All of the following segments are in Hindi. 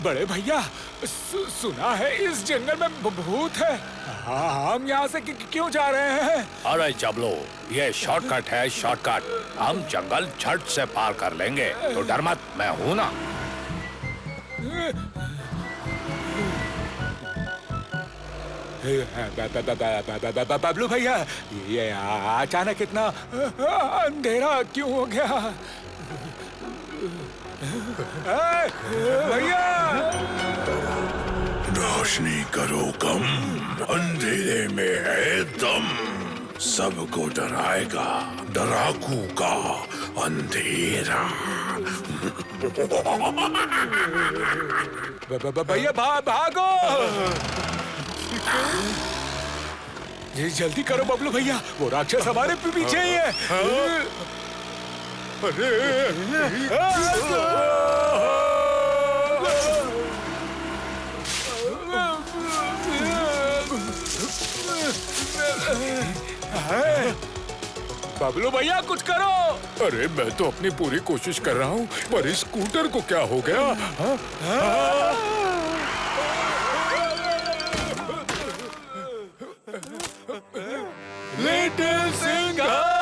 बड़े भैया, सुना है इस जंगल में भूत है। हम यहाँ से क्यों जा रहे हैं? अरे जबलो, ये शॉर्टकट है, शॉर्टकट। हम जंगल झट से पार कर लेंगे, तो डर मत, मैं हूँ ना। बबलू भैया, ये अचानक इतना अंधेरा क्यों हो गया? भैया, रोशनी करो कम, अंधेरे में है दम। सबको डराएगा डराकू का अंधेरा। भैया भागो! जल्दी करो बबलू भैया, वो राक्षस हमारे पीछे ही है। बबलू भैया कुछ करो! अरे मैं तो अपनी पूरी कोशिश कर रहा हूँ, पर इस स्कूटर को क्या हो गया? Little Singham!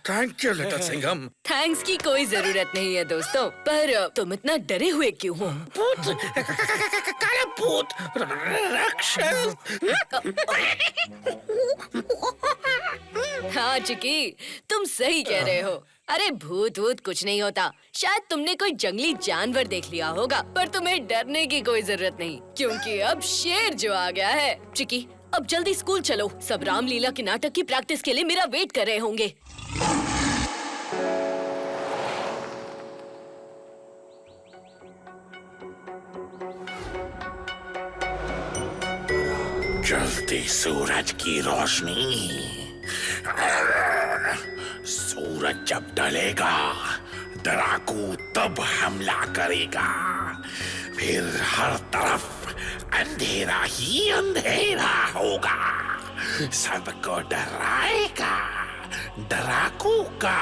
Thank you little Singham. Thanks की कोई जरूरत नहीं है दोस्तों, पर तुम इतना डरे हुए क्यों हो? भूत, काला भूत, राक्षस। हाँ चिकी, तुम सही कह रहे हो। अरे भूत वूत कुछ नहीं होता, शायद तुमने कोई जंगली जानवर देख लिया होगा, पर तुम्हें डरने की कोई जरूरत नहीं, क्योंकि अब शेर जो आ गया है। चिकी, अब जल्दी स्कूल चलो, सब रामलीला के नाटक की प्रैक्टिस के लिए मेरा वेट कर रहे होंगे। जलती सूरज की रोशनी। सूरज जब ढलेगा, डराकू तब हमला करेगा। फिर हर तरफ अंधेरा ही अंधेरा होगा। सबको डराएगा डराकू का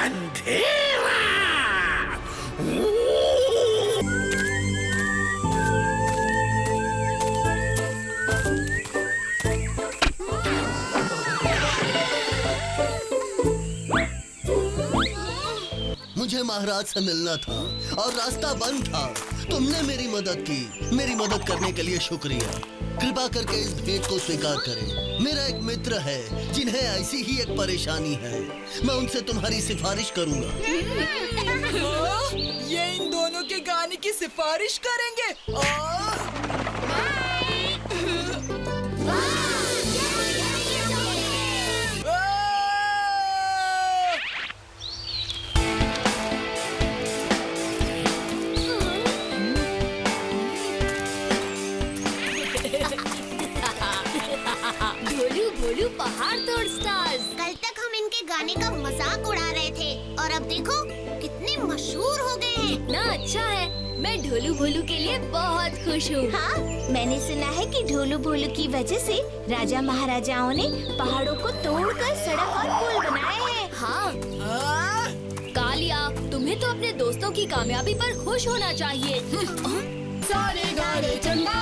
अंधेरा। मुझे महाराज से मिलना था और रास्ता बंद था। तुमने मेरी मदद की। मेरी मदद करने के लिए शुक्रिया। कृपा करके इस भेंट को स्वीकार करें। मेरा एक मित्र है जिन्हें ऐसी ही एक परेशानी है। मैं उनसे तुम्हारी सिफारिश करूंगा। ये इन दोनों के गाने की सिफारिश करेंगे? भोलू पहाड़ तोड़ स्टार्स। कल तक हम इनके गाने का मजाक उड़ा रहे थे और अब देखो कितने मशहूर हो गए हैं। कितना अच्छा है। मैं ढोलू भोलू के लिए बहुत खुश हूँ। हाँ, मैंने सुना है कि ढोलू भोलू की वजह से राजा महाराजाओं ने पहाड़ों को तोड़कर सड़क और पुल बनाए हैं। हाँ। कालिया, तुम्हें तो अपने दोस्तों की कामयाबी पर खुश होना चाहिए। सारे गाने चंदा।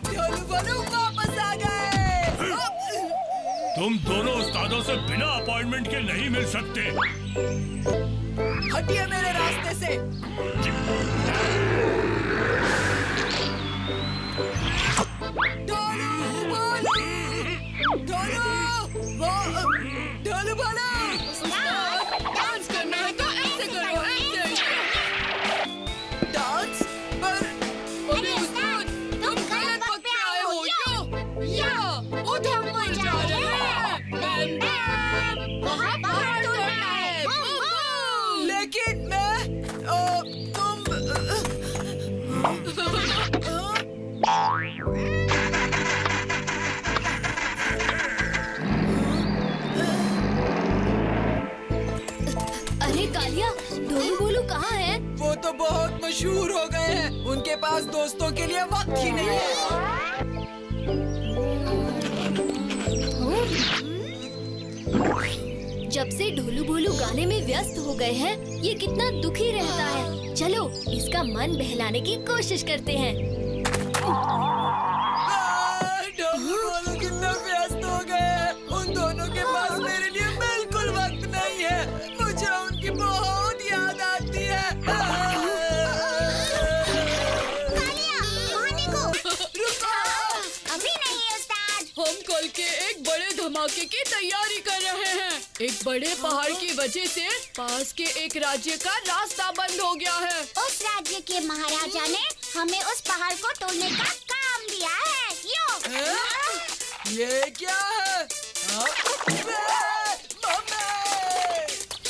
ढोलू भोलू वापस आ गए। तुम दोनों उस्तादों से बिना अपॉइंटमेंट के नहीं मिल सकते। हटिए मेरे रास्ते से। ढोलू बोलो। डांस करना है तो ऐसे करो, ऐसे। डांस? पर अरे उस्ताद, तुम गलत वक्त पे आए हो। यो उधर हम जा रहे हैं। वहाँ पहाड़ तोड़ना है। लेकिन मैं तुम अरे कालिया, ढोलू बोलू कहाँ है? वो तो बहुत मशहूर हो गए हैं। उनके पास दोस्तों के लिए वक्त ही नहीं है। जब से ढोलू बोलू गाने में व्यस्त हो गए हैं, ये कितना दुखी रहता है। चलो इसका मन बहलाने की कोशिश करते हैं। ढोलू बोलू कितना व्यस्त हो गए हैं। उन दोनों के पास मेरे लिए बिल्कुल वक्त नहीं है। मुझे उनकी बहुत याद आती है। कालिया, वहाँ देखो। रुको। अभी नहीं उस्ताद। हम कल के एक बड़े धमाके की तैयारी कर रहे हैं। एक बड़े पहाड़ की वजह से पास के एक राज्य का रास्ता बंद हो गया है। उस राज्य के महाराजा ने हमें उस पहाड़ को तोड़ने का काम दिया है। यो। ये क्या है?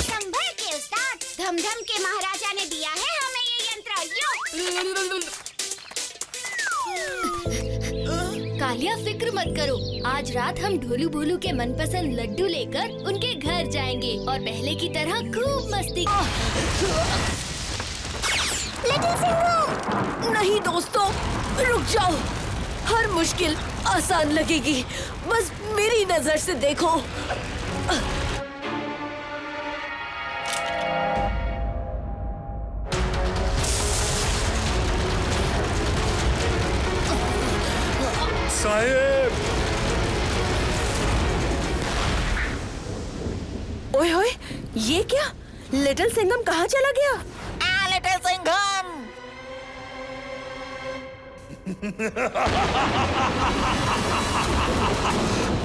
संभल के उस्ताद, धमधम के महाराजा ने दिया है हमें ये यंत्र। यो। कालिया फिक्र मत करो, आज रात हम ढोलू बोलू के मनपसंद लड्डू लेकर उनके घर जाएंगे और पहले की तरह खूब मस्ती। नहीं दोस्तों, रुक जाओ। हर मुश्किल आसान लगेगी, बस मेरी नजर से देखो। साहेब, ओए होए, ये क्या? लिटिल सिंघम कहाँ चला गया? लिटिल सिंघम।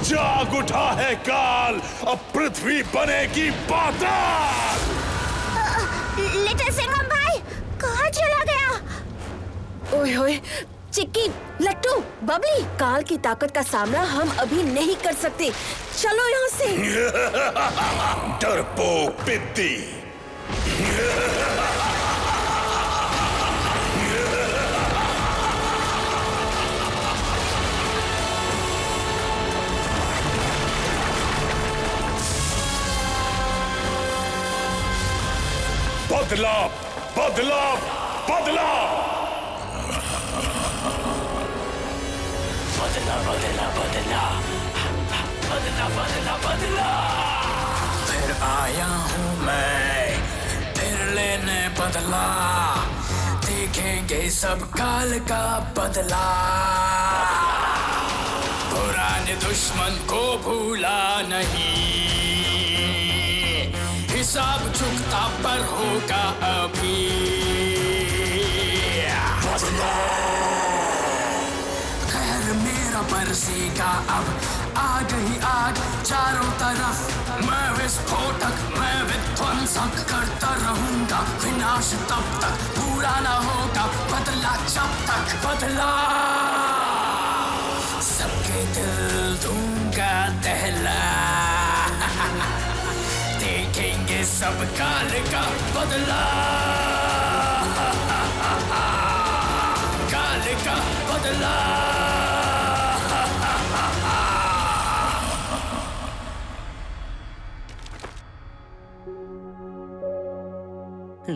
जाग उठा है काल, अब पृथ्वी बनेगी पाताल। लिटिल सिंघम भाई, कहाँ चला गया? ओए होए, चिक्की, लट्टू, बबली, काल की ताकत का सामना हम अभी नहीं कर सकते। चलो यहाँ से। डरपोक पिद्दी। बदला, बदला, बदला। बदला, बदला, बदला, बदला, बदला, बदला। फिर आया हूँ मैं, फिर लेने बदला। देखेंगे सब काल का बदला। पुराने दुश्मन को भूला नहीं, हिसाब चुकता पर होगा अभी। खैर मेरा बरसेगा अब, आ गई आग चारों तरफ। मैं विस्फोटक, मैं विध्वंसक करता रहूंगा विनाश तब तक पूरा ना होगा बदला जब तक। बदला सबके दिल दूंगा दहला। देखेंगे सब काल का बदला, काल का बदला।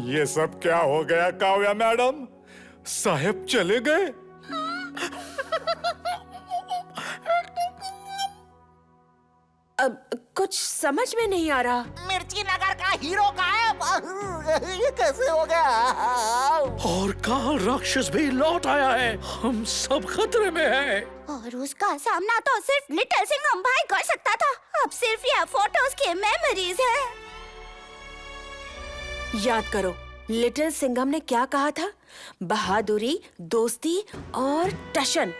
ये सब क्या हो गया काव्या मैडम? साहब चले गए? अब कुछ समझ में नहीं आ रहा। मिर्ची नगर का हीरो गायब। ये कैसे हो गया? और काल राक्षस भी लौट आया है। हम सब खतरे में हैं। और उसका सामना तो सिर्फ लिटिल सिंघम भाई कर सकता था। सिर्फ यह फोटोज के मेमोरीज हैं। याद करो, लिटिल सिंघम ने क्या कहा था? बहादुरी, दोस्ती और टशन,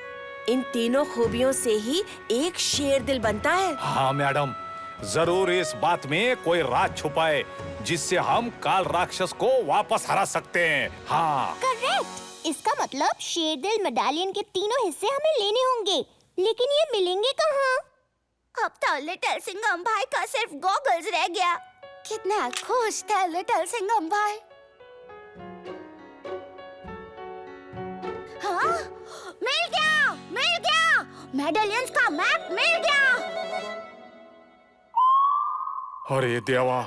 इन तीनों खूबियों से ही एक शेर दिल बनता है। हाँ मैडम, जरूर इस बात में कोई राज छुपाए जिससे हम काल राक्षस को वापस हरा सकते हैं। हाँ करेक्ट। इसका मतलब शेरदिल मेडालियन के तीनों हिस्से हमें लेने होंगे, लेकिन ये मिलेंगे कहाँ? अब तो लिटिल सिंघम भाई का सिर्फ गॉगल्स रह गया। कितना खुश था लिटिल सिंघम भाई। हाँ, मिल गया, मिल गया, मेडालियंस का मैप मिल गया। अरे देवा,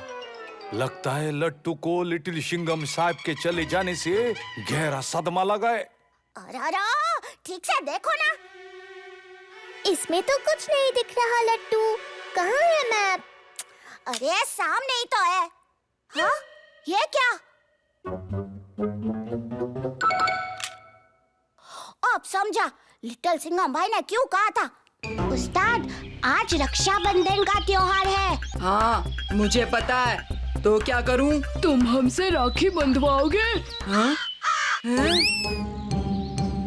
लगता है लट्टू को लिटिल सिंघम साहब के चले जाने से गहरा सदमा लगा है। अरे ठीक से देखो ना, इसमें तो कुछ नहीं दिख रहा लट्टू। कहाँ है मैप? अरे सामने ही तो है। हाँ, ये क्या? अब समझा लिटिल सिंघम भाई ने क्यों कहा था। उस्ताद, आज रक्षाबंधन का त्योहार है। हाँ, मुझे पता है। तो क्या करूं? तुम हमसे राखी बंधवाओगे? हाँ?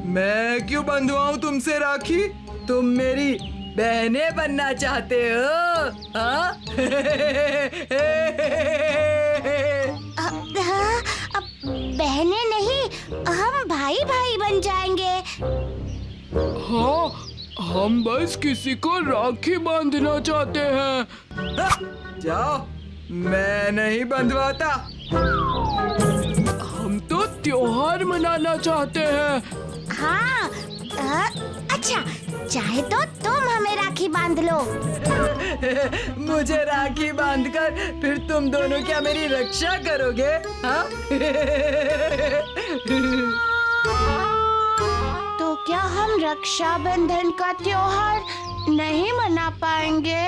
मैं क्यों बंधवाऊं तुमसे राखी? तुम मेरी बहनें बनना चाहते हो? हाँ? बहनें नहीं, हम भाई भाई बन जाएंगे। हाँ, हम बस किसी को राखी बांधना चाहते हैं। जाओ, मैं नहीं बंधवाता। हम तो त्योहार मनाना चाहते हैं। हाँ, अच्छा, चाहे तो तुम हमें राखी बांध लो। मुझे राखी बांधकर फिर तुम दोनों क्या मेरी रक्षा करोगे? हाँ? तो क्या हम रक्षाबंधन का त्योहार नहीं मना पाएंगे?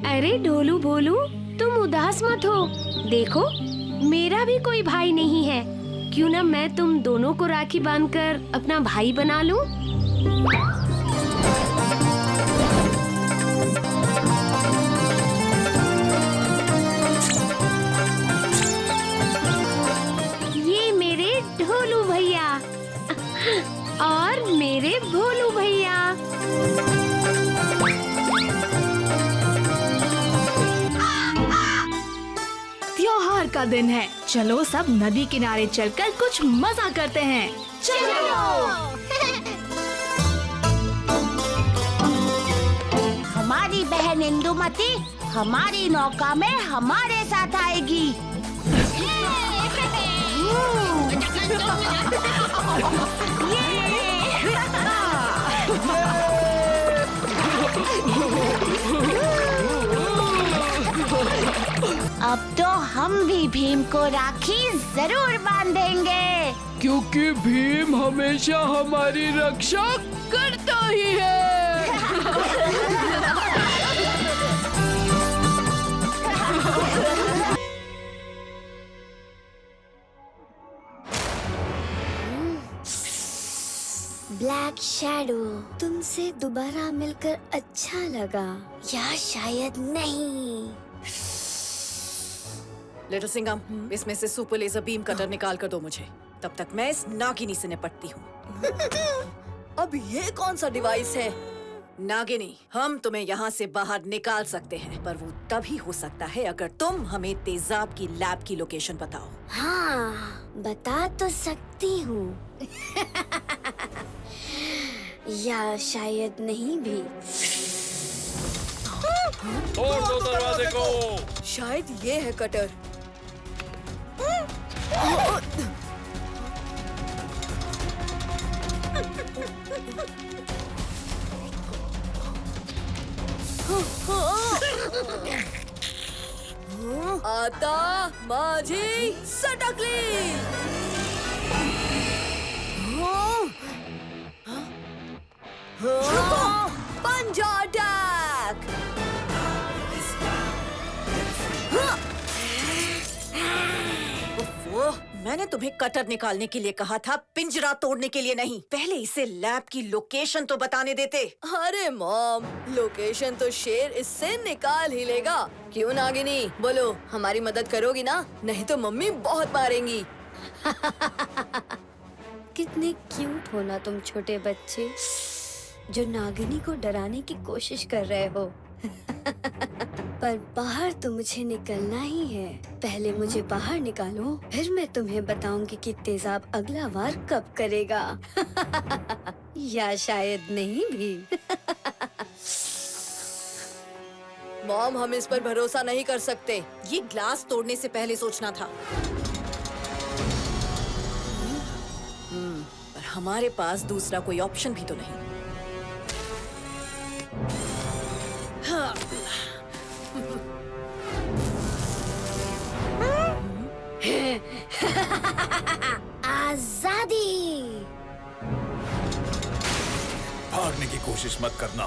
अरे ढोलू भोलू, तुम उदास मत हो। देखो, मेरा भी कोई भाई नहीं है। क्यों ना मैं तुम दोनों को राखी बांधकर अपना भाई बना लूं? ये मेरे ढोलू भैया और मेरे भोलू भैया। त्योहार का दिन है, चलो सब नदी किनारे चलकर कुछ मजा करते हैं। चलो। हमारी बहन इंदुमती हमारी नौका में हमारे साथ आएगी। अब तो हम भी भीम को राखी जरूर बांधेंगे, क्योंकि भीम हमेशा हमारी रक्षा करता ही है। ब्लैक शैडो, तुमसे दोबारा मिलकर अच्छा लगा, या शायद नहीं। लिटिल सिंघम, इसमें से सुपर लेजर बीम कटर निकाल कर दो मुझे। तब तक मैं इस नागिनी से निपटती हूँ। अब ये कौन सा डिवाइस है? नागिनी, हम तुम्हें यहाँ से बाहर निकाल सकते हैं, पर वो तभी हो सकता है अगर तुम हमें तेजाब की लैब की लोकेशन बताओ। हाँ, बता तो सकती हूँ। या शायद नहीं भी। तोड़ दो दरवाजे को। शायद ये है कटर। आता माझी सटकली। पंजा अटैक। मैंने तुम्हें कटर निकालने के लिए कहा था, पिंजरा तोड़ने के लिए नहीं। पहले इसे लैब की लोकेशन तो बताने देते। अरे मॉम, लोकेशन तो शेर इससे निकाल ही लेगा। क्यों नागिनी, बोलो हमारी मदद करोगी ना? नहीं तो मम्मी बहुत मारेंगी। कितने क्यूट हो ना तुम छोटे बच्चे, जो नागिनी को डराने की कोशिश कर रहे हो। पर बाहर तो मुझे निकलना ही है। पहले मुझे बाहर निकालो, फिर मैं तुम्हें बताऊंगी कि तेजाब अगला वार कब करेगा। या शायद नहीं भी। मॉम, हम इस पर भरोसा नहीं कर सकते। ये ग्लास तोड़ने से पहले सोचना था। पर हमारे पास दूसरा कोई ऑप्शन भी तो नहीं। हाँ। आजादी। भागने की कोशिश मत करना।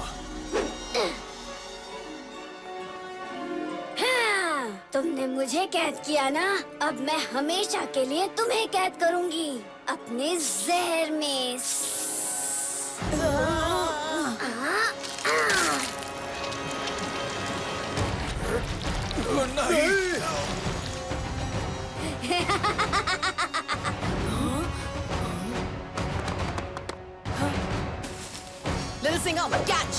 हाँ, तुमने मुझे कैद किया ना, अब मैं हमेशा के लिए तुम्हें कैद करूंगी अपने जहर में। Little Singham, catch!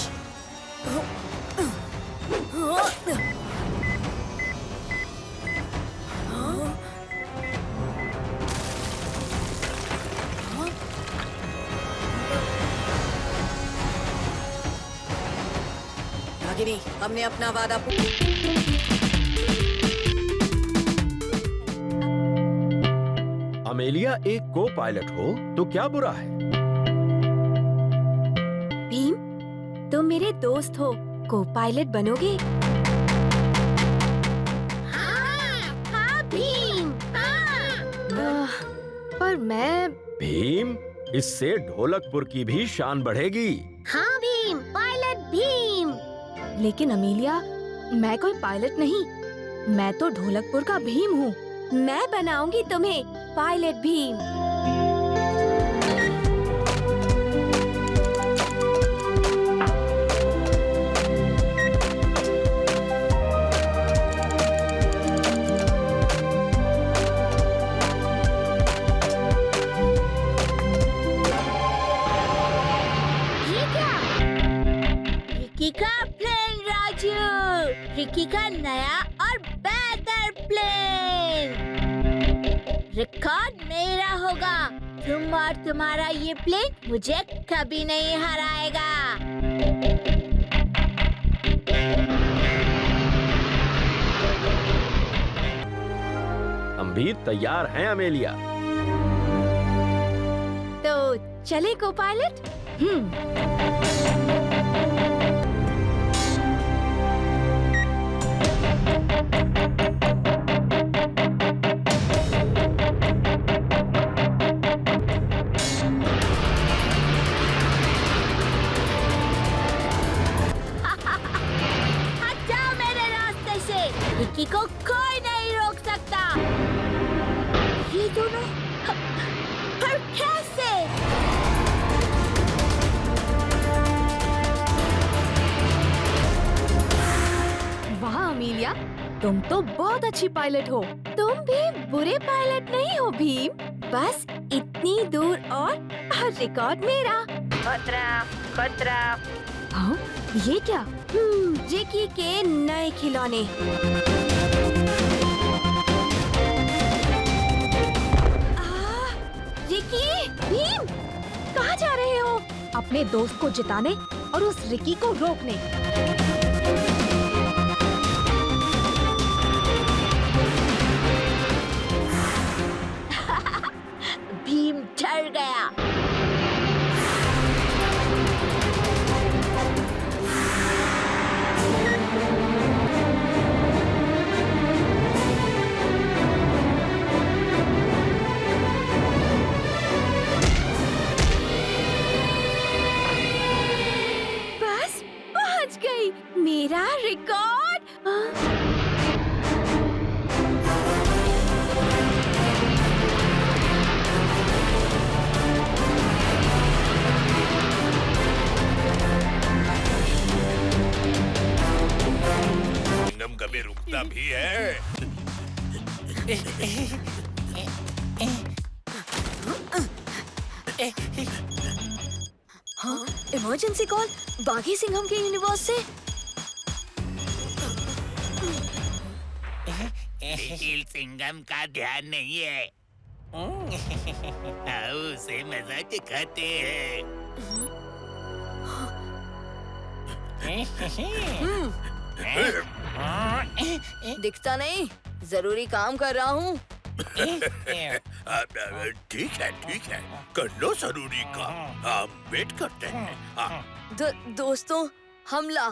नागिनी, हमने अपना वादा अमेलिया एक को पायलट हो तो क्या बुरा है? भीम, तुम मेरे दोस्त हो, को पायलट बनोगे? हाँ भीम, हाँ। पर मैं भीम, इससे ढोलकपुर की भी शान बढ़ेगी। हाँ भीम, पायलट भीम। लेकिन अमेलिया, मैं कोई पायलट नहीं, मैं तो ढोलकपुर का भीम हूँ। मैं बनाऊंगी तुम्हें पायलट भीम। ये क्या? रिकी का प्लेन राजू, रिकी का नया और बेहतर प्लेन। रिकॉर्ड मेरा होगा। तुम और तुम्हारा ये प्लेन मुझे कभी नहीं हराएगा। हम भी तैयार हैं अमेलिया। तो चले को पायलट? हटाओ मेरे रास्ते से। रिकी को कोई नहीं रोक सकता। ये दोनों पर कैसे? वाह अमेलिया, तुम तो बहुत अच्छी पायलट हो। तुम भी बुरे पायलट नहीं हो भीम। बस इतनी दूर और रिकॉर्ड मेरा। खतरा। हाँ, ये क्या? रिकी के नए खिलौने। रिकी, भीम, कहाँ जा रहे हो? अपने दोस्त को जिताने और उस रिकी को रोकने। भीम डर गया। बस पहुंच गई, मेरा रिकॉर्ड। वाला भी है। हाँ, इमरजेंसी कॉल बाघी सिंघम के यूनिवर्स से। लिटिल सिंघम का ध्यान नहीं है। आओ उसे मजा दिखाते हैं। दिखता नहीं, जरूरी काम कर रहा हूँ। ठीक है, कर लो जरूरी काम। आप वेट करते हैं। दोस्तों, हमला,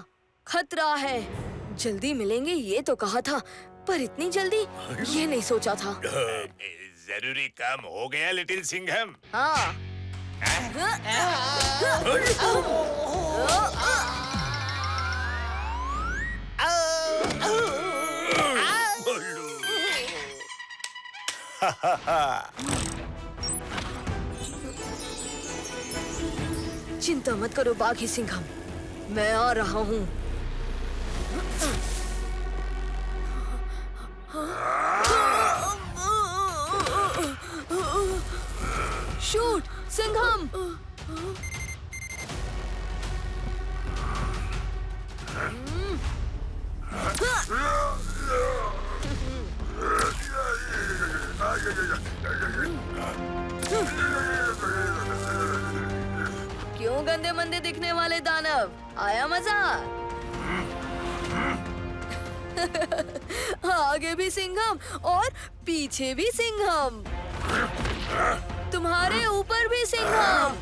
खतरा है। जल्दी मिलेंगे ये तो कहा था, पर इतनी जल्दी ये नहीं सोचा था। जरूरी काम हो गया लिटिल सिंघम। हाँ। चिंता मत करो बाघी सिंघम, मैं आ रहा हूँ। शूट सिंघम। क्यों गंदे मंदे दिखने वाले दानव, आया मजा? आगे भी सिंघम और पीछे भी सिंघम, तुम्हारे ऊपर भी सिंघम।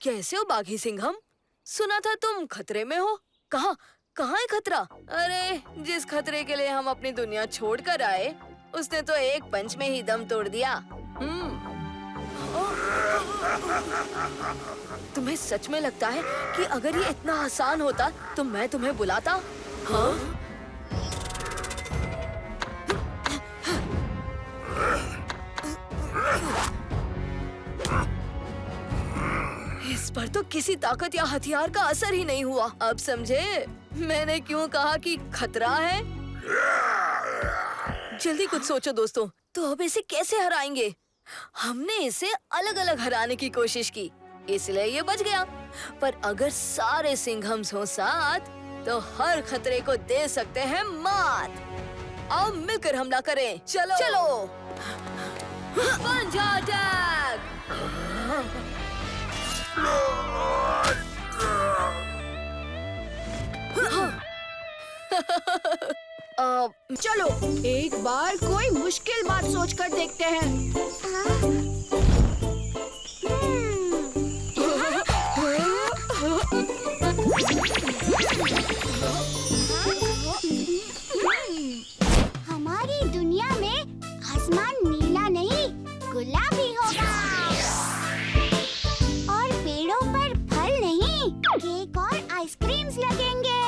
कैसे हो बाघी सिंघम? सुना था तुम खतरे में हो। कहाँ है खतरा? अरे जिस खतरे के लिए हम अपनी दुनिया छोड़कर आए, उसने तो एक पंच में ही दम तोड़ दिया। तुम्हें सच में लगता है कि अगर ये इतना आसान होता तो मैं तुम्हें बुलाता? हाँ? इस पर तो किसी ताकत या हथियार का असर ही नहीं हुआ। अब समझे मैंने क्यों कहा कि खतरा है? जल्दी कुछ सोचो दोस्तों, तो अब इसे कैसे हराएंगे? हमने इसे अलग अलग हराने की कोशिश की, इसलिए ये बच गया। पर अगर सारे सिंघम्स हो साथ, तो हर खतरे को दे सकते हैं मात। आओ मिलकर हमला करें। चलो। पंजा अटैक। चलो एक बार कोई मुश्किल बात सोचकर देखते हैं। हमारी दुनिया में आसमान नीला नहीं, गुलाबी होगा। और पेड़ों पर फल नहीं, केक और आइसक्रीम्स लगेंगे।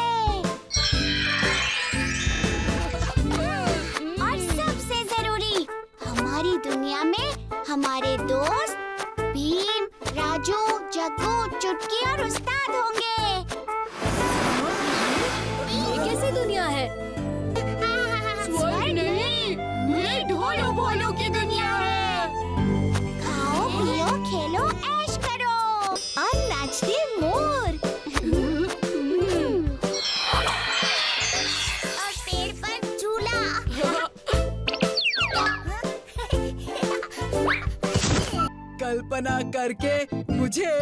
और सबसे जरूरी, हमारी दुनिया में हमारे दोस्त भीम, राजू, जग्गू, चुटकी और उस्ताद होंगे। ये कैसी दुनिया है? स्वर्ग नहीं, ये ढोलो भोलो की दुनिया है। खाओ पियो खेलो ऐश करो और नाचते मोर। और पेड़ पर झूला। कल्पना करके मुझे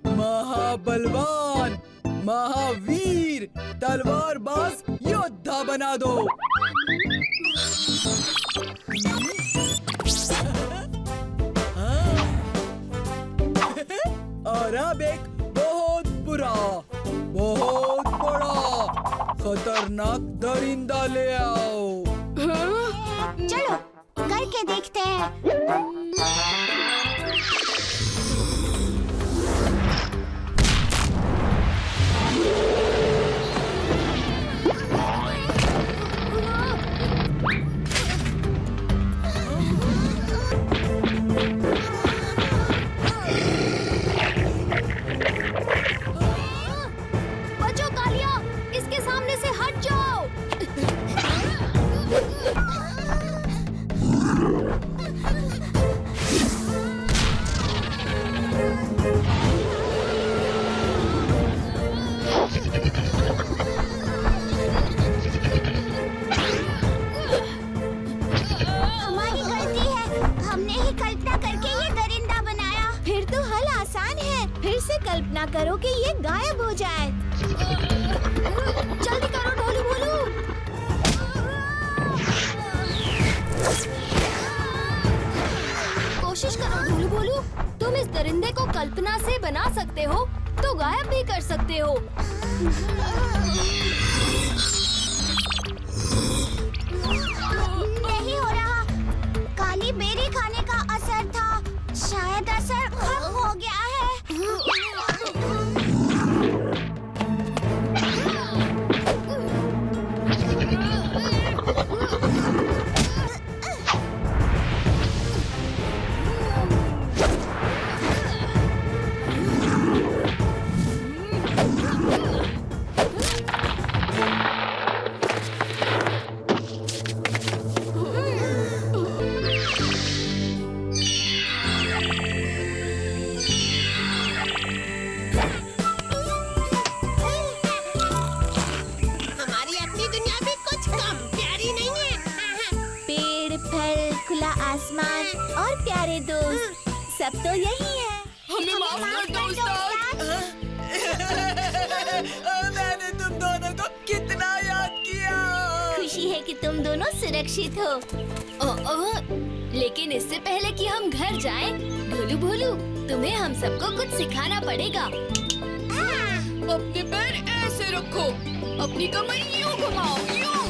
महाबलवान, महावीर, तलवारबाज योद्धा बना दो। और अब एक बहुत बुरा, बहुत बड़ा, खतरनाक दरिंदा ले आओ। चलो करके देखते हैं। इसके सामने से हट जाओ। हमारी गलती है, हमने ही कल्पना करके ये दरिंदा बनाया। फिर तो हल आसान है, फिर से कल्पना करो कि ये गायब हो जाए। जल्दी करो ढोलू भोलू। कोशिश करो ढोलू भोलू, तुम इस दरिंदे को कल्पना से बना सकते हो तो गायब भी कर सकते हो। नहीं हो रहा। काली बेरी खाने का असर था, शायद असर खत्म हो गया है। हमारी अपनी दुनिया भी कुछ कम प्यारी नहीं है। पेड़, फल, खुला आसमान और प्यारे दोस्त, सब तो यही है। हमें माफ कर दो उस्ताद। मैंने तुम दोनों को कितना याद किया। खुशी है कि तुम दोनों सुरक्षित हो। लेकिन इससे पहले कि हम घर जाएं, भोलू भोलू, तुम्हें हम सबको कुछ सिखाना पड़ेगा। अपने पैर ऐसे रखो, अपनी कमर यूं घुमाओ, यूं।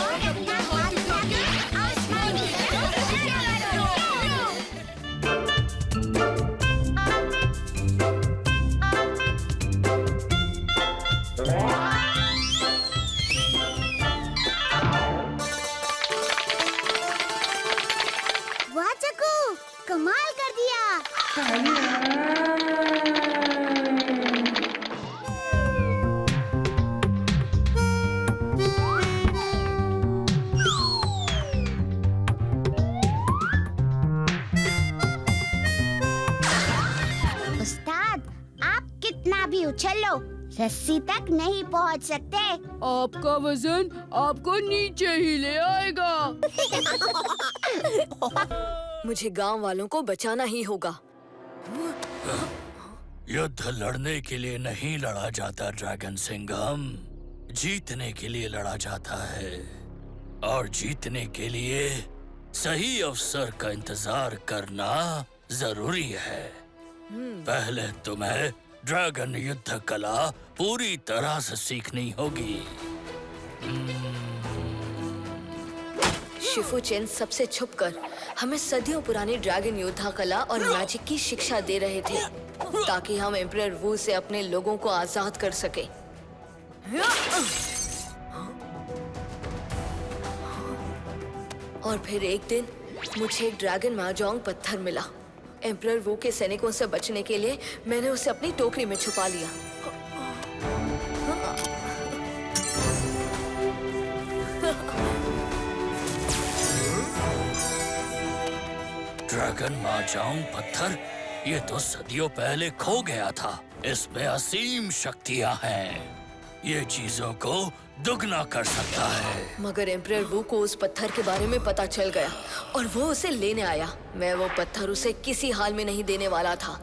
और अपना हाथ उठाकर आसमान की तरफ इशारा करो। वाह चक्कू, कमाल कर दिया। उस्ताद, आप कितना भी उछल लो, रस्सी तक नहीं पहुंच सकते। आपका वजन आपको नीचे ही ले आएगा। मुझे गांव वालों को बचाना ही होगा। युद्ध लड़ने के लिए नहीं लड़ा जाता ड्रैगन सिंघम, जीतने के लिए लड़ा जाता है। और जीतने के लिए सही अवसर का इंतजार करना जरूरी है। पहले तुम्हें ड्रैगन युद्ध कला पूरी तरह से सीखनी होगी। शिफू चेन सबसे छुपकर हमें सदियों पुरानी ड्रैगन योद्धा कला और मैजिक की शिक्षा दे रहे थे, ताकि हम एम्परर वू से अपने लोगों को आजाद कर सके। और फिर एक दिन मुझे एक ड्रैगन महजोंग पत्थर मिला। एम्परर वू के सैनिकों से बचने के लिए मैंने उसे अपनी टोकरी में छुपा लिया। ड्रैगन महजोंग पत्थर, ये तो सदियों पहले खो गया था। इसमें असीम शक्तियां हैं। ये चीजों को दुगना कर सकता है। मगर एम्परर वू को उस पत्थर के बारे में पता चल गया और वो उसे लेने आया। मैं वो पत्थर उसे किसी हाल में नहीं देने वाला था।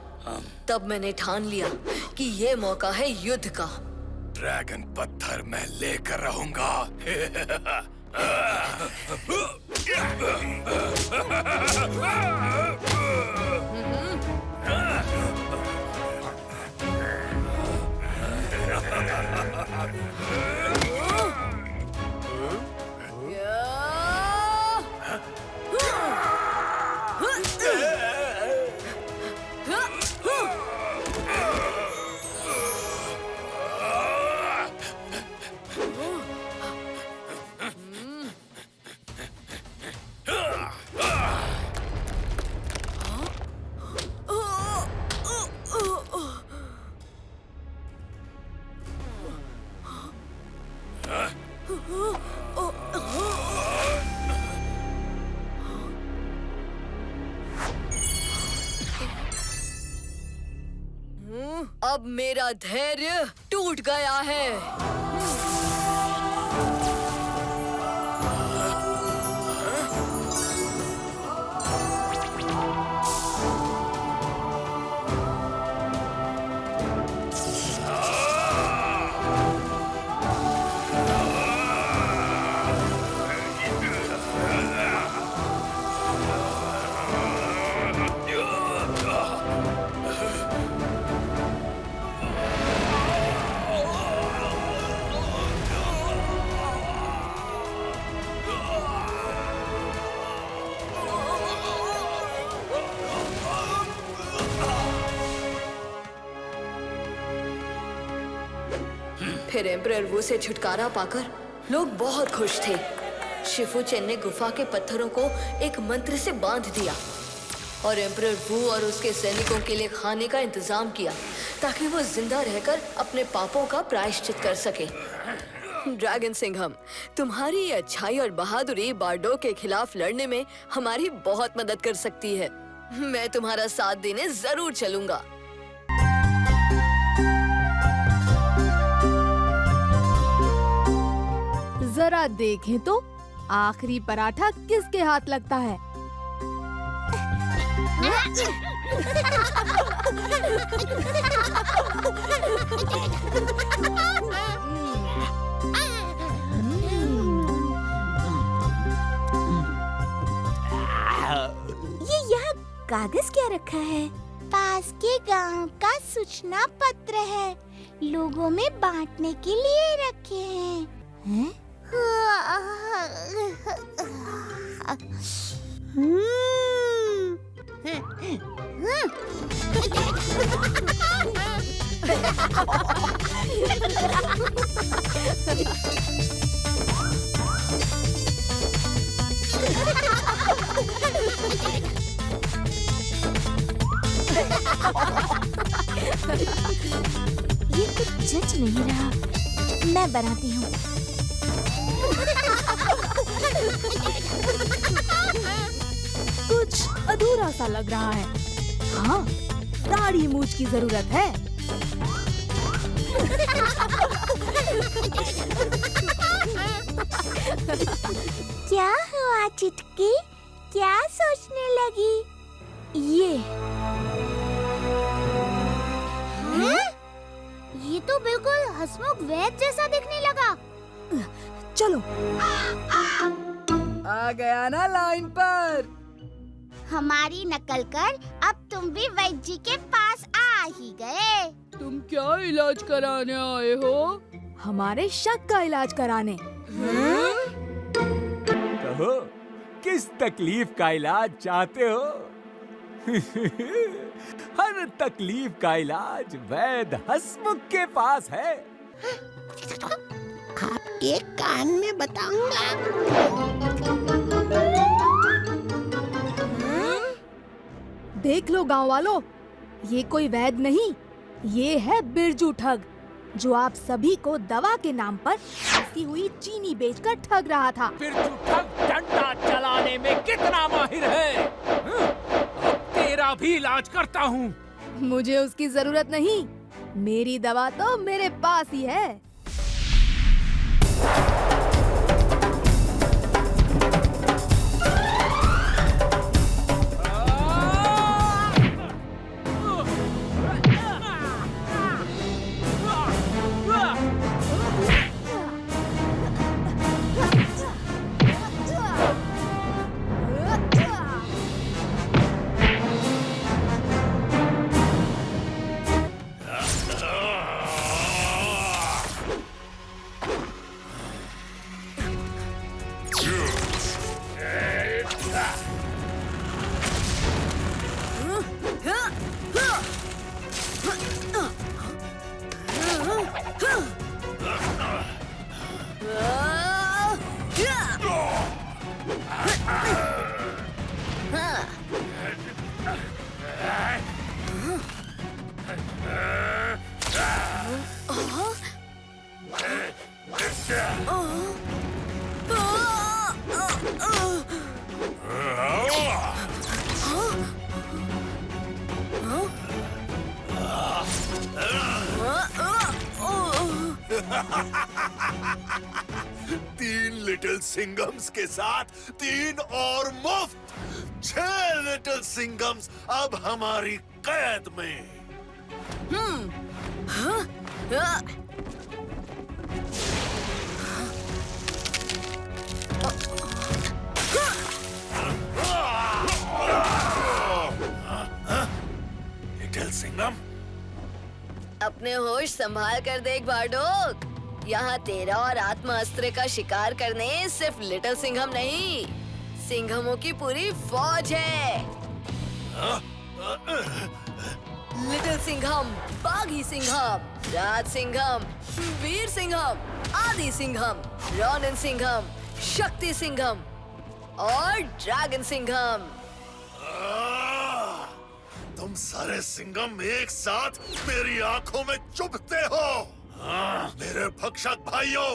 तब मैंने ठान लिया कि ये मौका है युद्ध का। ड्रैगन पत्थर मैं लेकर रहूंगा। अब मेरा धैर्य टूट गया है। फिर एम्परर वू से छुटकारा पाकर लोग बहुत खुश थे। शिफू चेन ने गुफा के पत्थरों को एक मंत्र से बांध दिया और एम्परर वू और उसके सैनिकों के लिए खाने का इंतजाम किया ताकि वो जिंदा रहकर अपने पापों का प्रायश्चित कर सके। ड्रैगन सिंघम, तुम्हारी ये अच्छाई और बहादुरी बार्डो के खिलाफ लड़ने में हमारी बहुत मदद कर सकती है। मैं तुम्हारा साथ देने जरूर चलूंगा। जरा देखें तो आखिरी पराठा किसके हाथ लगता है? ये यहाँ कागज क्या रखा है? पास के गांव का सूचना पत्र है, लोगों में बांटने के लिए रखे हैं। ये कुछ जच नहीं रहा, मैं बनाती हूँ। कुछ अधूरा सा लग रहा है। हाँ, दाढ़ी मूछ की जरूरत है। क्या हुआ चुटकी? क्या सोचने लगी? ये तो बिल्कुल हसमुख वैद्य जैसा दिखने लगा। चलो। आ गया ना लाइन पर। हमारी नकल कर अब तुम भी वैद्य जी के पास आ ही गए। तुम क्या इलाज कराने आए हो? हमारे शक का इलाज कराने। कहो, किस तकलीफ का इलाज चाहते हो? हर तकलीफ का इलाज वैद्य हसमुख के पास है। आपके कान में बताऊंगा। देख लो गांव वालों, ये कोई वैद्य नहीं, ये है बिरजू ठग, जो आप सभी को दवा के नाम पर फंसी हुई चीनी बेचकर ठग रहा था। बिरजू ठग डंडा चलाने में कितना माहिर है। अब तेरा भी इलाज करता हूँ। मुझे उसकी जरूरत नहीं, मेरी दवा तो मेरे पास ही है। 3 लिटिल सिंघम्स के साथ 3 और मुफ्त। 6 लिटिल सिंघम्स अब हमारी कैद में। लिटिल सिंघम, अपने होश संभाल कर देख बारडोग। यहाँ तेरा और आत्मा अस्त्र का शिकार करने सिर्फ लिटिल सिंघम नहीं, सिंघमों की पूरी फौज है। लिटिल सिंघम, बागी सिंघम, राज सिंघम, वीर सिंघम, आदि सिंघम, रोनिन सिंघम, शक्ति सिंघम और ड्रैगन सिंघम। तुम सारे सिंघम एक साथ मेरी आंखों में चुभते हो। मेरे भक्षक भाइयों,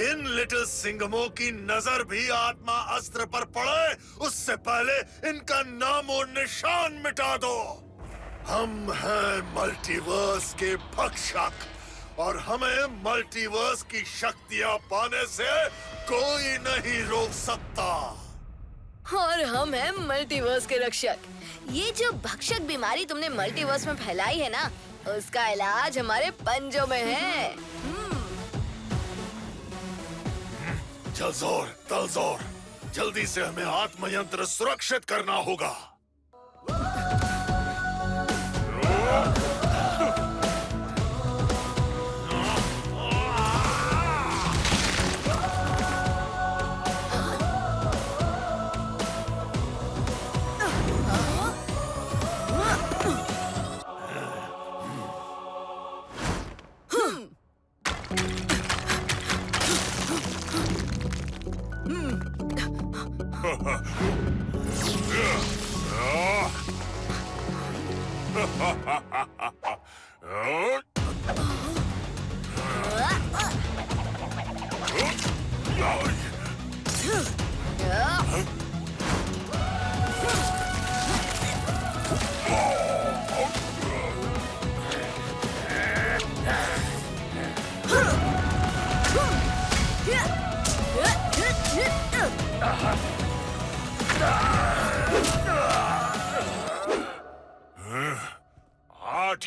इन लिटिल सिंघमों की नजर भी आत्मा अस्त्र पर पड़े उससे पहले इनका नामो निशान मिटा दो। हम हैं मल्टीवर्स के भक्षक और हमें मल्टीवर्स की शक्तियां पाने से कोई नहीं रोक सकता। और हम हैं मल्टीवर्स के रक्षक। ये जो भक्षक बीमारी तुमने मल्टीवर्स में फैलाई है ना, उसका इलाज हमारे पंजों में है। जलजोर, तलजोर, जल्दी से हमें आत्मयंत्र सुरक्षित करना होगा।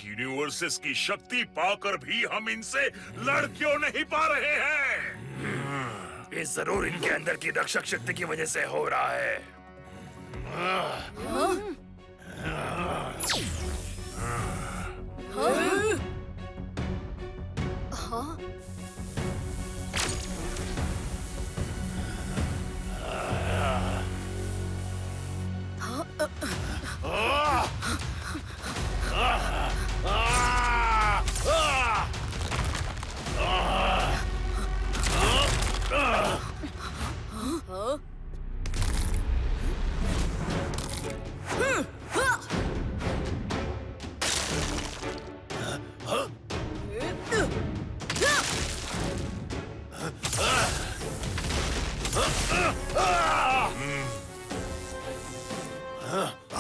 यूनिवर्सेस की शक्ति पाकर भी हम इनसे लड़ क्यों नहीं पा रहे हैं? ये जरूर इनके अंदर की रक्षक शक्ति की वजह से हो रहा है।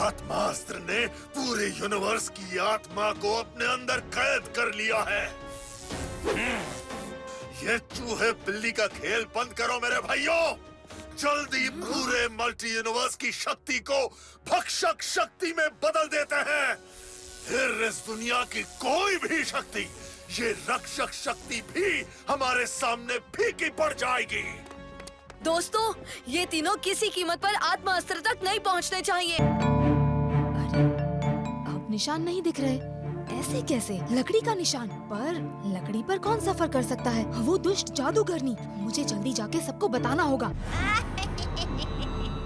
आत्मास्त्र ने पूरे यूनिवर्स की आत्मा को अपने अंदर कैद कर लिया है। ये चूहे बिल्ली का खेल बंद करो मेरे भाइयों। जल्दी पूरे मल्टी यूनिवर्स की शक्ति को भक्षक शक्ति में बदल देते हैं। फिर इस दुनिया की कोई भी शक्ति, ये रक्षक शक्ति भी हमारे सामने फीकी पड़ जाएगी। दोस्तों, ये तीनों किसी कीमत पर आत्मा अस्त्र तक नहीं पहुंचने चाहिए। अरे, अब निशान नहीं दिख रहे। ऐसे कैसे? लकड़ी का निशान। पर लकड़ी पर कौन सफर कर सकता है? वो दुष्ट जादूगरनी। मुझे जल्दी जाके सबको बताना होगा।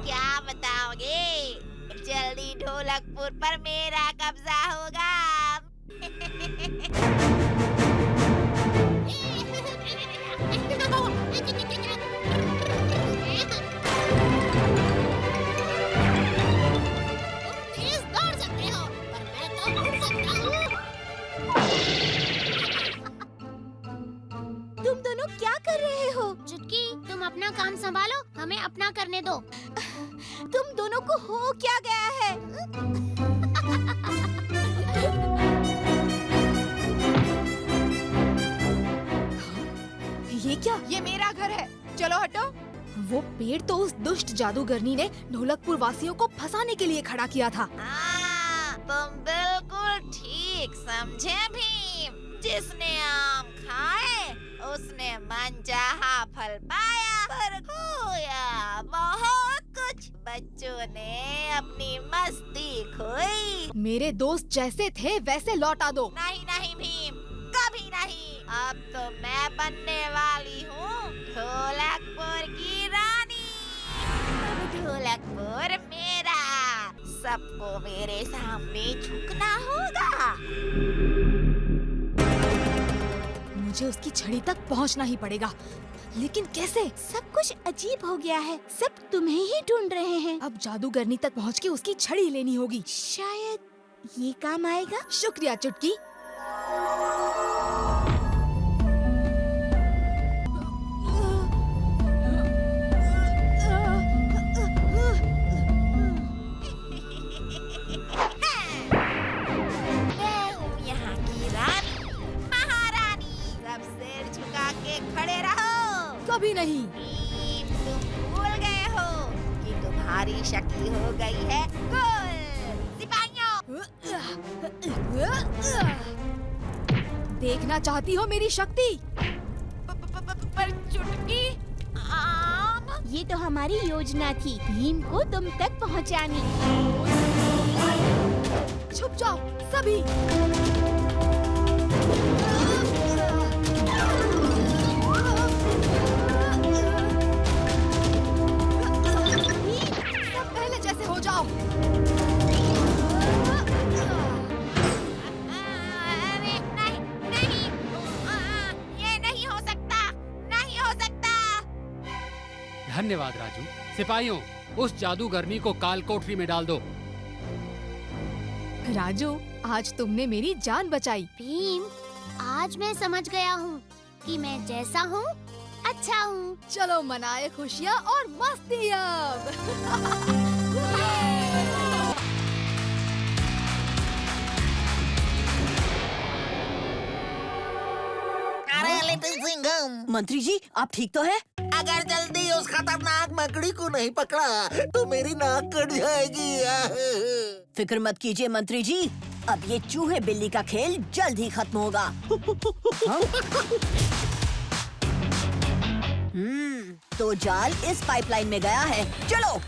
क्या बताओगे? जल्दी ढोलकपुर पर मेरा कब्जा होगा। तुम दोनों क्या कर रहे हो? चुटकी, तुम अपना काम संभालो, हमें अपना करने दो। तुम दोनों को हो क्या गया है? ये क्या? ये मेरा घर है, चलो हटो। वो पेड़ तो उस दुष्ट जादूगरनी ने ढोलकपुर वासियों को फंसाने के लिए खड़ा किया था। तुम बिल्कुल ठीक समझे भीम। जिसने आम खाए उसने मनचाहा फल पाया, पर खोया बहुत कुछ। बच्चों ने अपनी मस्ती खोई। मेरे दोस्त जैसे थे वैसे लौटा दो। नहीं नहीं भीम, कभी नहीं। अब तो मैं बनने वाली हूँ ढोलकपुर की रानी। अब ढोलकपुर मेरा, सबको मेरे सामने झुकना होगा। मुझे उसकी छड़ी तक पहुंचना ही पड़ेगा, लेकिन कैसे? सब कुछ अजीब हो गया है, सब तुम्हें ही ढूंढ रहे हैं। अब जादूगरनी तक पहुंच के उसकी छड़ी लेनी होगी। शायद ये काम आएगा। शुक्रिया चुटकी। खड़े रहो। कभी नहीं। तुम भूल गए हो कि तुम्हारी शक्ति हो गई है गोल। सिपाहियों, देखना चाहती हो मेरी शक्ति? पर चुटकी, आम। ये तो हमारी योजना थी, भीम को तुम तक पहुंचानी। छुप जाओ सभी। जैसे हो जाओ। अरे नहीं नहीं, ये नहीं हो सकता, नहीं हो सकता। धन्यवाद राजू। सिपाहियों, उस जादूगरनी को काल कोठरी में डाल दो। राजू, आज तुमने मेरी जान बचाई। भीम, आज मैं समझ गया हूँ कि मैं जैसा हूँ अच्छा हूँ। चलो मनाए खुशियाँ और मस्ती अब। अरे लिटिल सिंघम, मंत्री जी आप ठीक तो हैं? अगर जल्दी उस खतरनाक मकड़ी को नहीं पकड़ा तो मेरी नाक कट जाएगी। फिक्र मत कीजिए मंत्री जी, अब ये चूहे बिल्ली का खेल जल्द ही खत्म होगा। तो जाल इस पाइपलाइन में गया है, चलो।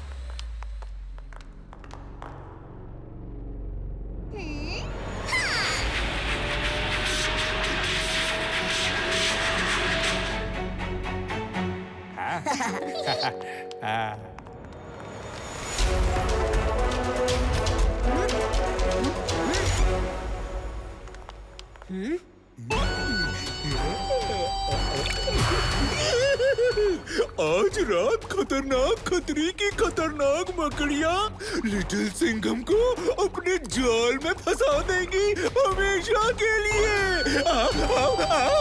आज रात खतरनाक खतरे की खतरनाक मकड़ियाँ लिटिल सिंघम को अपने जाल में फंसा देंगी हमेशा के लिए। आओ, आओ, आओ।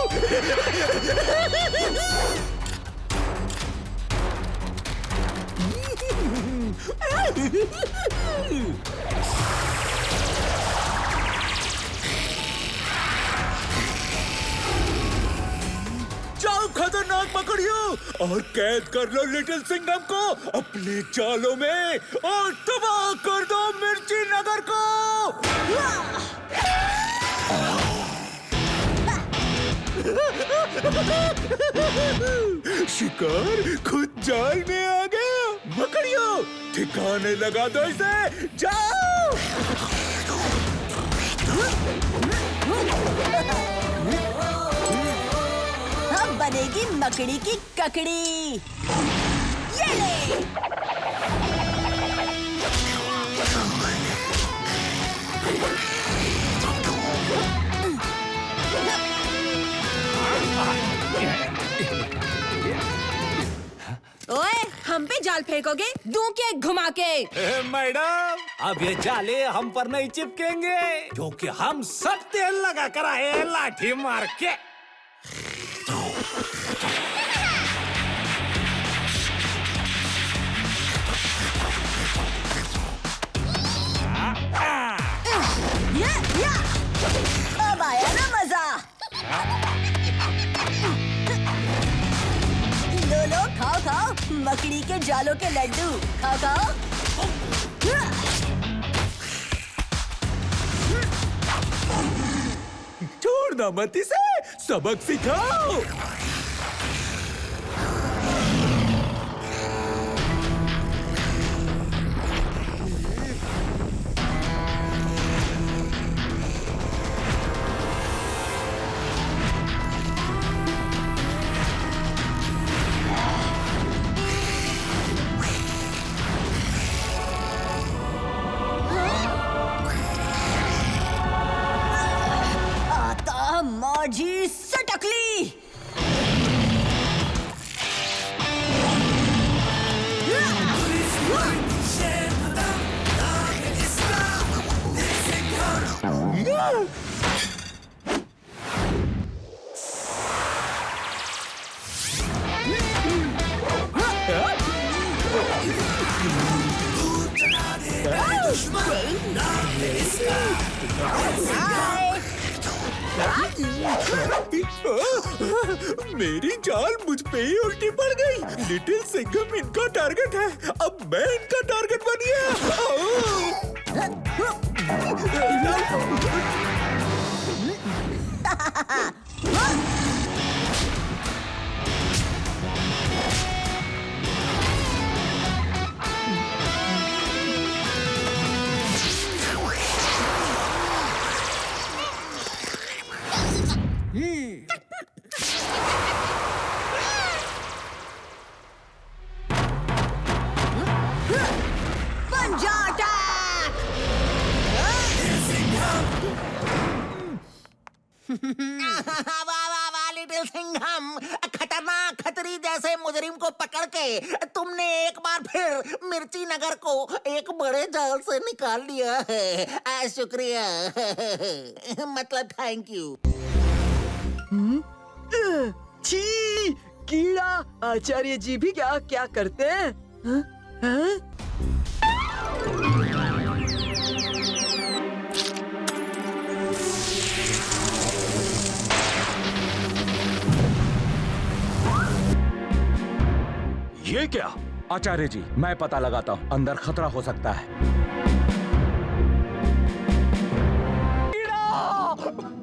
जाओ खतरनाक मकड़ियों और कैद कर लो लिटिल सिंघम को अपने जालों में और तबाह कर दो मिर्ची नगर को। शिकार खुद जाल में आ गया। मकड़ियों, ठिकाने लगा दो इसे, जाओ। अब बनेगी मकड़ी की ककड़ी। ये ले। ओए, हम पे जाल फेंकोगे? दूं के घुमा के। मैडम, अब ये जाले हम पर नहीं चिपकेंगे क्योंकि हम सब तेल लगा कर आए हैं लाठी मार के। अब आया ना मजा। मकड़ी के जालों के लड्डू खा खाओ। छोड़ना मत इसे, सबक सिखाओ। मौजी सटकली। मेरी चाल मुझ पे ही उल्टी पड़ गई। लिटिल सिंघम इनका टारगेट है, अब मैं इनका टारगेट बन गया। वाह लिटिल सिंघम, खतरनाक खतरी जैसे मुजरिम को पकड़ के तुमने एक बार फिर मिर्ची नगर को एक बड़े जाल से निकाल लिया है। शुक्रिया, मतलब थैंक यू। छी, कीड़ा। आचार्य जी भी क्या क्या करते हैं? ये क्या? आचार्य जी, मैं पता लगाता हूँ, अंदर खतरा हो सकता है। कीड़ा,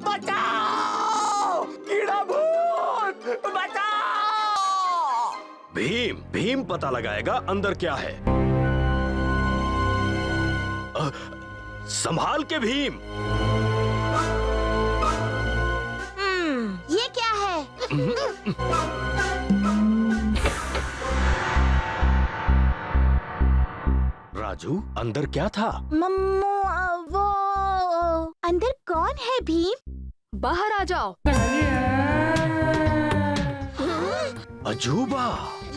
बचाओ! कीड़ा भूत, बचाओ! भीम पता लगाएगा अंदर क्या है। संभाल के भीम। ये क्या है? राजू, अंदर क्या था? मम्मू, वो अंदर कौन है भीम? बाहर आ जाओ। अजूबा।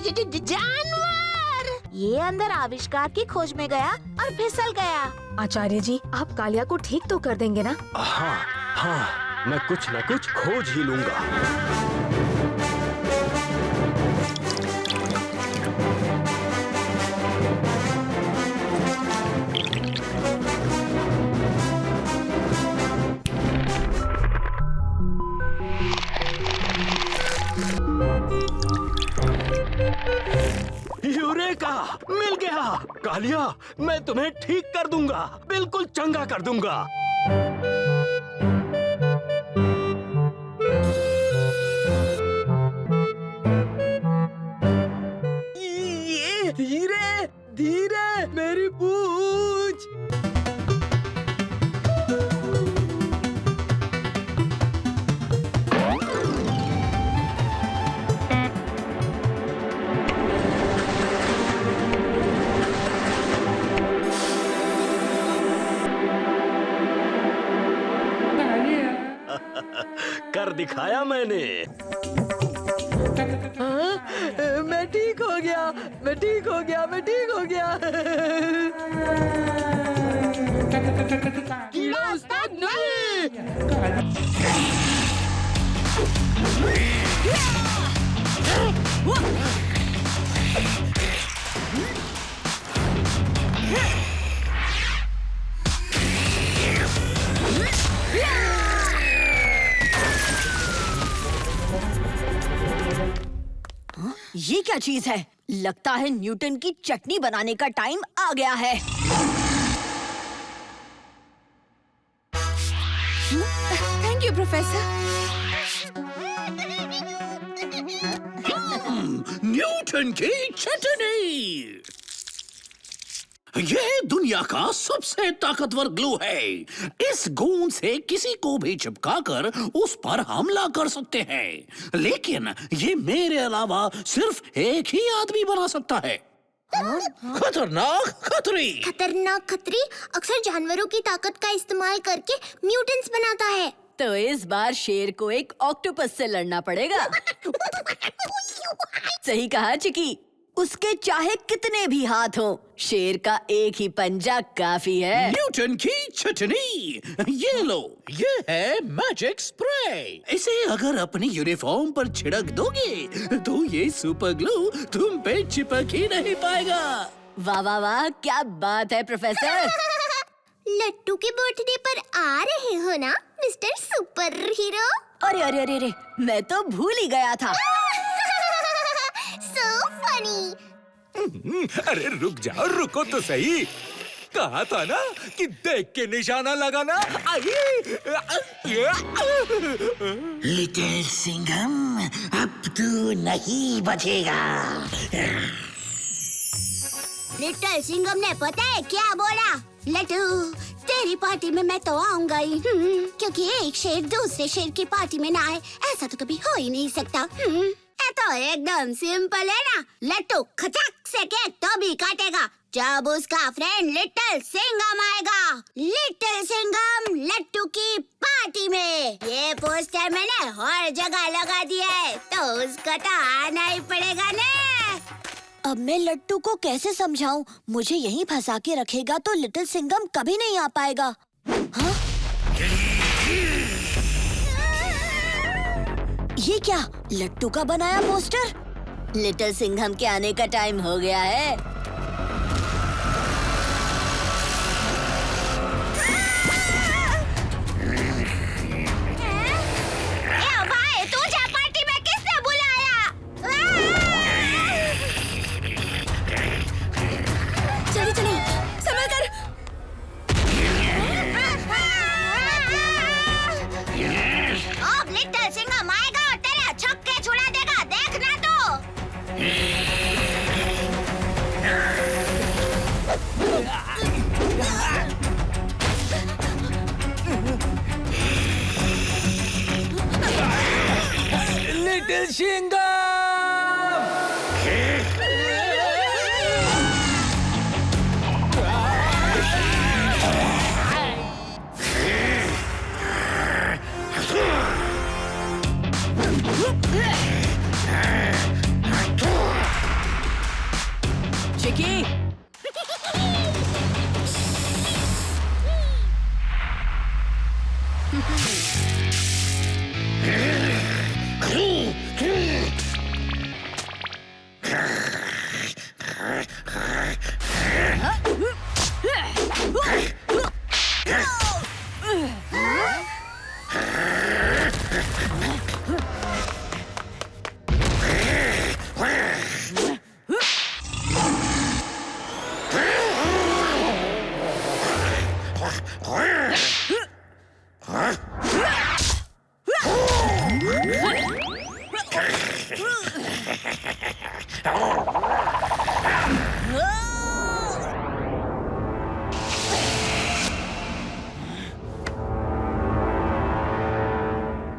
जानवर! ये अंदर आविष्कार की खोज में गया और फिसल गया। आचार्य जी, आप कालिया को ठीक तो कर देंगे ना? हाँ, मैं कुछ न कुछ खोज ही लूंगा। यूरेका! मिल गया! कालिया, मैं तुम्हें ठीक कर दूंगा, बिल्कुल चंगा कर दूंगा। ये धीरे धीरे मेरी पूंछ। कर दिखाया मैंने। मैं ठीक हो गया, मैं ठीक हो गया, मैं ठीक हो गया। कीड़ा उस्ताद नहीं। ये क्या चीज है? लगता है न्यूटन की चटनी बनाने का टाइम आ गया है। Thank you professor. न्यूटन की चटनी। ये दुनिया का सबसे ताकतवर ग्लू है। इस गोंद से किसी को भी चिपकाकर उस पर हमला कर सकते हैं, लेकिन ये मेरे अलावा सिर्फ एक ही आदमी बना सकता है। खतरनाक खतरी। खतरनाक खतरी अक्सर जानवरों की ताकत का इस्तेमाल करके म्यूटेंट्स बनाता है। तो इस बार शेर को एक ऑक्टोपस से लड़ना पड़ेगा। सही कहा चिकी। उसके चाहे कितने भी हाथ हों, शेर का एक ही पंजा काफी है। न्यूटन की चटनी। ये लो, ये है मैजिक स्प्रे। इसे अगर अपनी यूनिफॉर्म पर छिड़क दोगे तो ये सुपर ग्लू तुम पे चिपक ही नहीं पाएगा। वाह वाह वाह, क्या बात है प्रोफेसर। लट्टू के बर्थडे पर आ रहे हो ना मिस्टर सुपर हीरो? अरे अरे अरे अरे, मैं तो भूल ही गया था। So funny. अरे रुक जाओ, रुको तो सही। कहा था ना कि देख के निशाना लगाना। लिटिल सिंघम, अब तू नहीं बचेगा। लिटिल सिंघम ने पता है क्या बोला? लट्टू, तेरी पार्टी में मैं तो आऊंगा ही, क्योंकि एक शेर दूसरे शेर की पार्टी में ना आए, ऐसा तो कभी हो ही नहीं सकता। ये तो एकदम सिंपल है ना। लट्टू खचाक से केक तो भी काटेगा जब उसका फ्रेंड लिटिल सिंघम आएगा। लिटिल सिंघम लट्टू की पार्टी में। ये पोस्टर मैंने हर जगह लगा दिया है, तो उसको तो आना ही पड़ेगा ना। अब मैं लट्टू को कैसे समझाऊं? मुझे यहीं फंसा के रखेगा तो लिटिल सिंघम कभी नहीं आ पाएगा। हाँ? ये क्या? लट्टू का बनाया पोस्टर? लिटिल सिंघम के आने का टाइम हो गया है। भाई, तुझे पार्टी में किसने बुलाया? चलिए चलिए, समय कर। अब लिटिल सिंघम आएगा और तेरे छक्के छुड़ा देगा, देखना तो। लिटिल सिंघम। चिकी,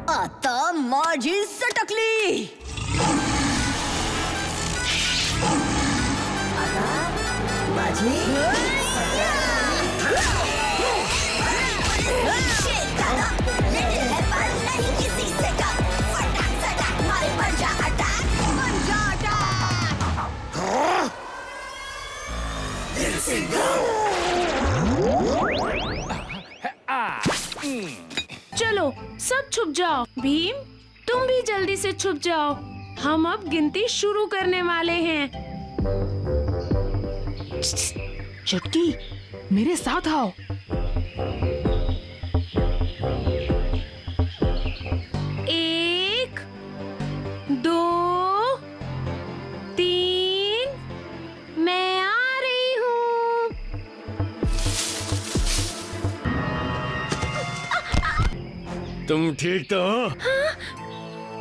आता माझी सटकली। माझी चलो सब छुप जाओ। भीम, तुम भी जल्दी से छुप जाओ। हम अब गिनती शुरू करने वाले हैं। चुटकी, मेरे साथ आओ। एक, दो, तुम ठीक तो हो? हाँ?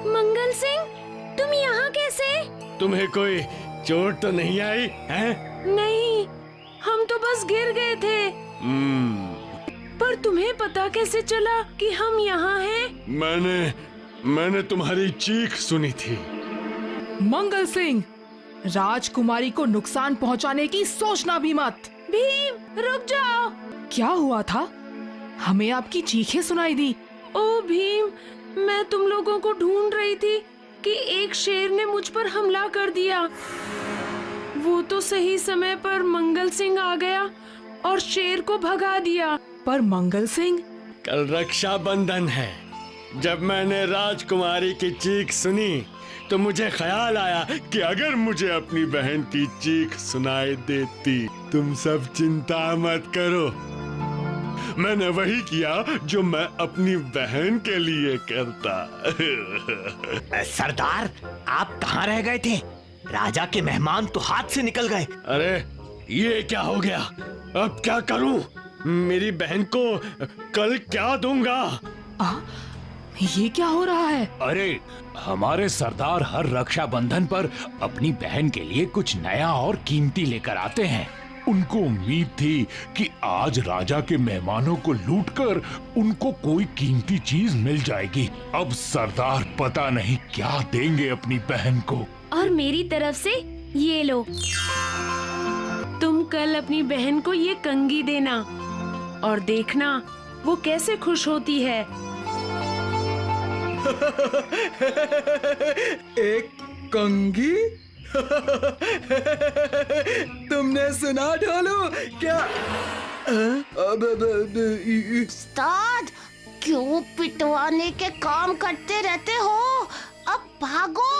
मंगल सिंह, तुम यहाँ कैसे? तुम्हें कोई चोट तो नहीं आई हैं? नहीं, हम तो बस गिर गए थे। पर तुम्हें पता कैसे चला कि हम यहाँ हैं? मैंने तुम्हारी चीख सुनी थी। मंगल सिंह, राजकुमारी को नुकसान पहुंचाने की सोचना भी मत। भीम, रुक जाओ। क्या हुआ था? हमें आपकी चीखें सुनाई दी। ओ भीम, मैं तुम लोगों को ढूंढ रही थी कि एक शेर ने मुझ पर हमला कर दिया। वो तो सही समय पर मंगल सिंह आ गया और शेर को भगा दिया। पर मंगल सिंह, कल रक्षाबंधन है। जब मैंने राजकुमारी की चीख सुनी तो मुझे ख्याल आया कि अगर मुझे अपनी बहन की चीख सुनाई देती। तुम सब चिंता मत करो, मैंने वही किया जो मैं अपनी बहन के लिए करता। सरदार, आप कहाँ रह गए थे? राजा के मेहमान तो हाथ से निकल गए। अरे ये क्या हो गया? अब क्या करूं? मेरी बहन को कल क्या दूंगा? ये क्या हो रहा है? अरे हमारे सरदार हर रक्षाबंधन पर अपनी बहन के लिए कुछ नया और कीमती लेकर आते हैं। उनको उम्मीद थी कि आज राजा के मेहमानों को लूटकर उनको कोई कीमती चीज मिल जाएगी। अब सरदार पता नहीं क्या देंगे अपनी बहन को। और मेरी तरफ से ये लो, तुम कल अपनी बहन को ये कंघी देना और देखना वो कैसे खुश होती है। एक कंघी? तुमने सुना ढोलू? क्या? उस्ताद, क्यों पिटवाने के काम करते रहते हो? अब भागो।